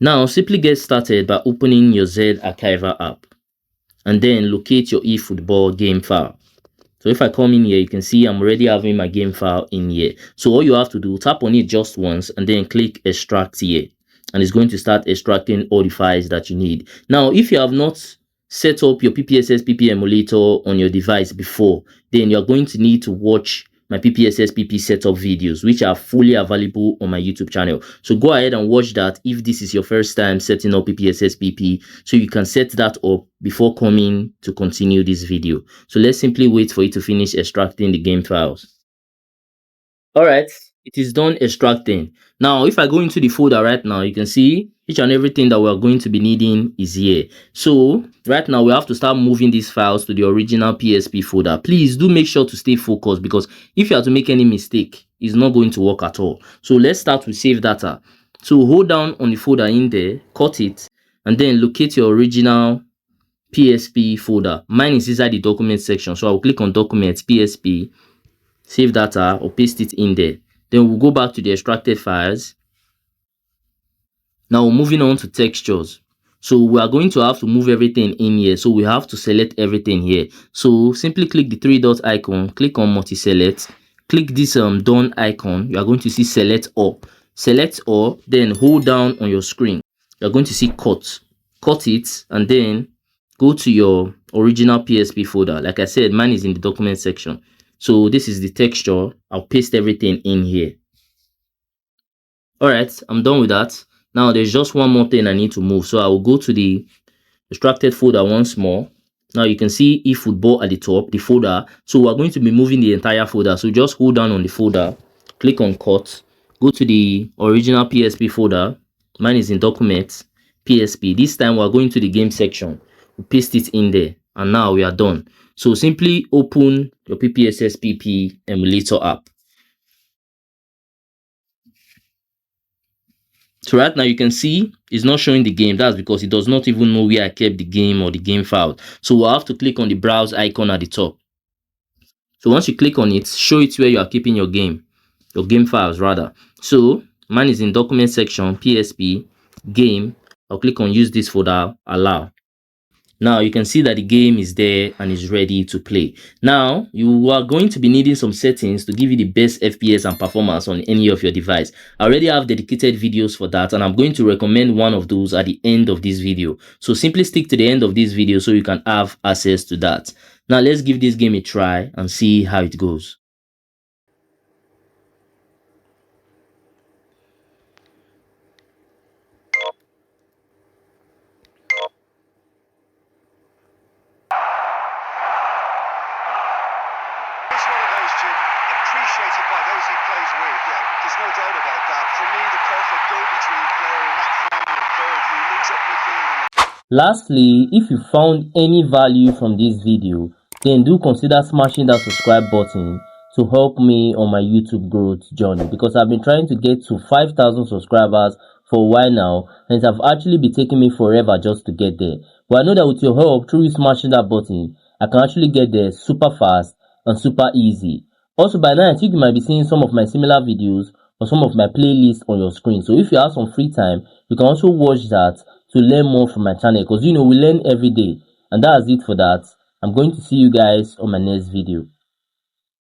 Now simply get started by opening your Z Archiver app and then locate your eFootball game file. So if I come in here, you can see I'm already having my game file in here. So all you have to do, tap on it just once and then click extract here, and it's going to start extracting all the files that you need. Now if you have not set up your PPSSPP emulator on your device before, then you're going to need to watch my PPSSPP setup videos, which are fully available on my YouTube channel. So go ahead and watch that if this is your first time setting up PPSSPP, so you can set that up before coming to continue this video. So let's simply wait for it to finish extracting the game files. All right, it is done extracting. Now if I go into the folder right now, you can see each and everything that we're going to be needing is here. So right now we have to start moving these files to the original PSP folder. Please do make sure to stay focused, because if you have to make any mistake, it's not going to work at all. So let's start with save data. So hold down on the folder in there, cut it, and then locate your original PSP folder. Mine is inside the document section, so I'll click on documents, PSP, save data, or paste it in there. Then we'll go back to the extracted files. Now we're moving on to textures. So we are going to have to move everything in here. So we have to select everything here. So simply click the three dot icon, click on multi-select, click this done icon. You are going to see select all. Select all, then hold down on your screen. You're going to see cut it, and then go to your original PSP folder. Like I said, mine is in the document section. So this is the texture. I'll paste everything in here. All right, I'm done with that. Now there's just one more thing I need to move. So I will go to the extracted folder once more. Now you can see eFootball at the top, the folder. So we're going to be moving the entire folder. So just hold down on the folder, click on cut, go to the original PSP folder. Mine is in documents, PSP. This time we're going to the game section. We paste it in there, and now we are done. So simply open your PPSSPP emulator app. So right now you can see it's not showing the game. That's because it does not even know where I kept the game or the game file. So we'll have to click on the browse icon at the top. So once you click on it, show it where you are keeping your game files rather. So mine is in document section, PSP, game. I'll click on use this folder, allow. Now you can see that the game is there and is ready to play. Now you are going to be needing some settings to give you the best FPS and performance on any of your device. I already have dedicated videos for that, and I'm going to recommend one of those at the end of this video. So simply stick to the end of this video so you can have access to that. Now let's give this game a try and see how it goes. Appreciated by those he plays with, yeah, there's no doubt about that. For me, the perfect go-between player in that final third, he links up midfield. Lastly, if you found any value from this video, then do consider smashing that subscribe button to help me on my YouTube growth journey, because I've been trying to get to 5,000 subscribers for a while now, and it have actually been taking me forever just to get there. But I know that with your help, through you smashing that button, I can actually get there super fast and super easy. Also, by now I think you might be seeing some of my similar videos or some of my playlists on your screen. So if you have some free time, you can also watch that to learn more from my channel, because we learn every day. And that's it for that. I'm going to see you guys on my next video.